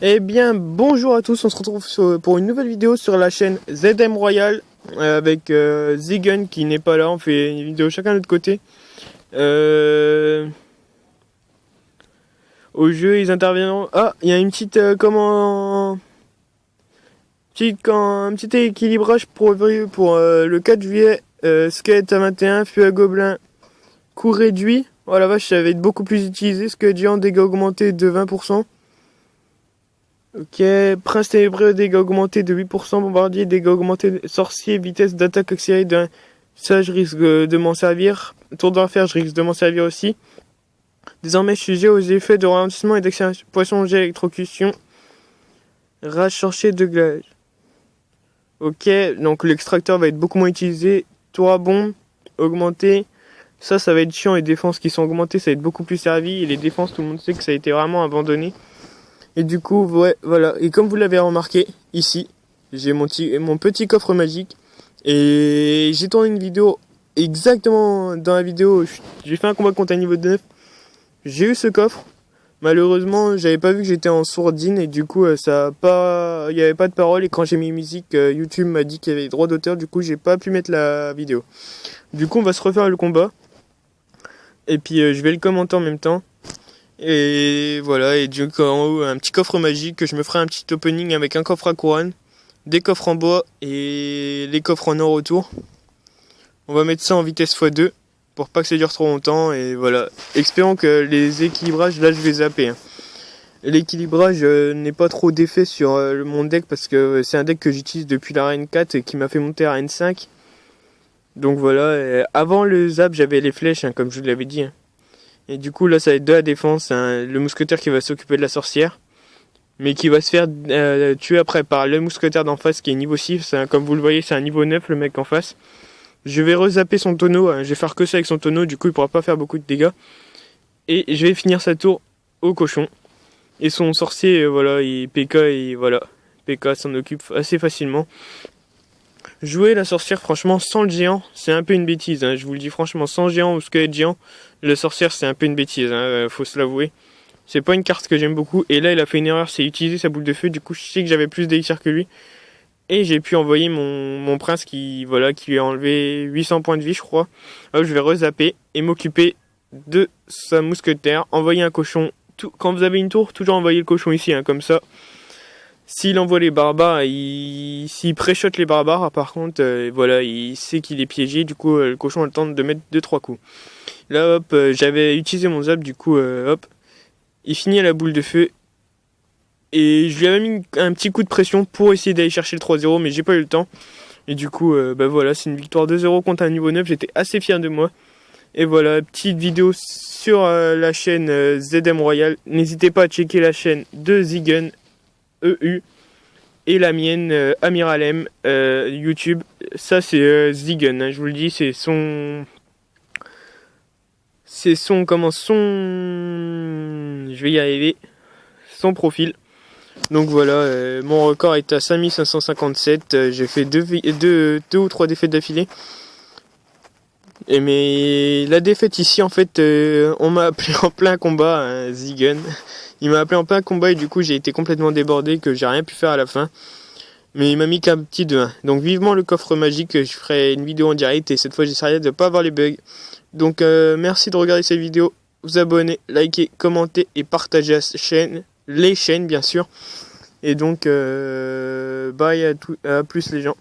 Eh bien, bonjour à tous, on se retrouve pour une nouvelle vidéo sur la chaîne ZM Royal avec Zigun qui n'est pas là, on fait une vidéo chacun de notre côté. Au jeu, ils interviennent... Ah, il y a une petite... un petit équilibrage pour le 4 juillet. Skate à 21, feu à gobelin, coût réduit. Oh la vache, ça va être beaucoup plus utilisé. Skate géant, dégâts augmentés de 20%. Ok, prince ténébreux, dégâts augmentés de 8%, bombardier, dégâts augmentés, sorcier, vitesse d'attaque accélérée d'un... Ça, je risque de m'en servir. Tour d'enfer, je risque de m'en servir aussi. Désormais, je suis sujet aux effets de ralentissement et d'accélération. Poisson, jet, électrocution. Rage sorcier de glace. Ok, donc l'extracteur va être beaucoup moins utilisé. Tour à bombe, augmenté. Ça va être chiant. Les défenses qui sont augmentées, ça va être beaucoup plus servi. Et les défenses, tout le monde sait que ça a été vraiment abandonné. Et du coup, ouais, voilà. Et comme vous l'avez remarqué, ici, j'ai mon petit coffre magique. Et j'ai tourné une vidéo exactement dans la vidéo. J'ai fait un combat contre un niveau de 9. J'ai eu ce coffre. Malheureusement, j'avais pas vu que j'étais en sourdine. Et du coup, il n'y avait pas de parole. Et quand j'ai mis musique, YouTube m'a dit qu'il y avait des droits d'auteur. Du coup, j'ai pas pu mettre la vidéo. Du coup, on va se refaire le combat. Et puis, je vais le commenter en même temps. Et voilà, et du coup en haut un petit coffre magique, je me ferai un petit opening avec un coffre à couronne, des coffres en bois et les coffres en or autour. On va mettre ça en vitesse x2 pour pas que ça dure trop longtemps et voilà. Espérons que les équilibrages, là je vais zapper. L'équilibrage n'est pas trop d'effet sur mon deck parce que c'est un deck que j'utilise depuis la Reine 4 et qui m'a fait monter à Reine 5. Donc voilà, avant le zap j'avais les flèches comme je vous l'avais dit. Et du coup là ça va être de la défense, le mousquetaire qui va s'occuper de la sorcière, mais qui va se faire tuer après par le mousquetaire d'en face qui est niveau 6, comme vous le voyez c'est un niveau 9 le mec en face. Je vais rezapper son tonneau, je vais faire que ça avec son tonneau, du coup il pourra pas faire beaucoup de dégâts. Et je vais finir sa tour au cochon. Et son sorcier, voilà, PK et voilà. PK s'en occupe assez facilement. Jouer la sorcière franchement sans le géant c'est un peu une bêtise, je vous le dis franchement, sans géant ou squelette géant, la sorcière c'est un peu une bêtise, faut se l'avouer. C'est pas une carte que j'aime beaucoup et là il a fait une erreur, c'est utiliser sa boule de feu, du coup je sais que j'avais plus d'élixir que lui. Et j'ai pu envoyer mon prince qui lui a enlevé 800 points de vie je crois. Alors je vais rezapper et m'occuper de sa mousquetaire, envoyer un cochon. Quand vous avez une tour, toujours envoyer le cochon ici, comme ça. S'il envoie les barbares, s'il pré-shot les barbares, par contre, voilà, il sait qu'il est piégé, du coup, le cochon a le temps de mettre 2-3 coups. Là, hop, j'avais utilisé mon zap, du coup, hop, il finit à la boule de feu. Et je lui avais mis un petit coup de pression pour essayer d'aller chercher le 3-0, mais j'ai pas eu le temps. Et du coup, voilà, c'est une victoire 2-0 contre un niveau 9, j'étais assez fier de moi. Et voilà, petite vidéo sur la chaîne ZM Royal. N'hésitez pas à checker la chaîne de Zigun. EU et la mienne Amiral M YouTube. Ça c'est Zigun, je vous le dis, c'est son je vais y arriver, son profil. Donc voilà, mon record est à 5557. J'ai fait deux ou trois défaites d'affilée. Mais la défaite ici en fait, on m'a appelé en plein combat, Zigun. Il m'a appelé en plein combat et du coup j'ai été complètement débordé, que j'ai rien pu faire à la fin. Mais il m'a mis qu'un petit 2-1. Donc vivement le coffre magique, je ferai une vidéo en direct et cette fois j'essaierai de ne pas avoir les bugs. Donc merci de regarder cette vidéo, vous abonner, liker, commenter et partager les chaînes bien sûr. Et donc bye à plus les gens.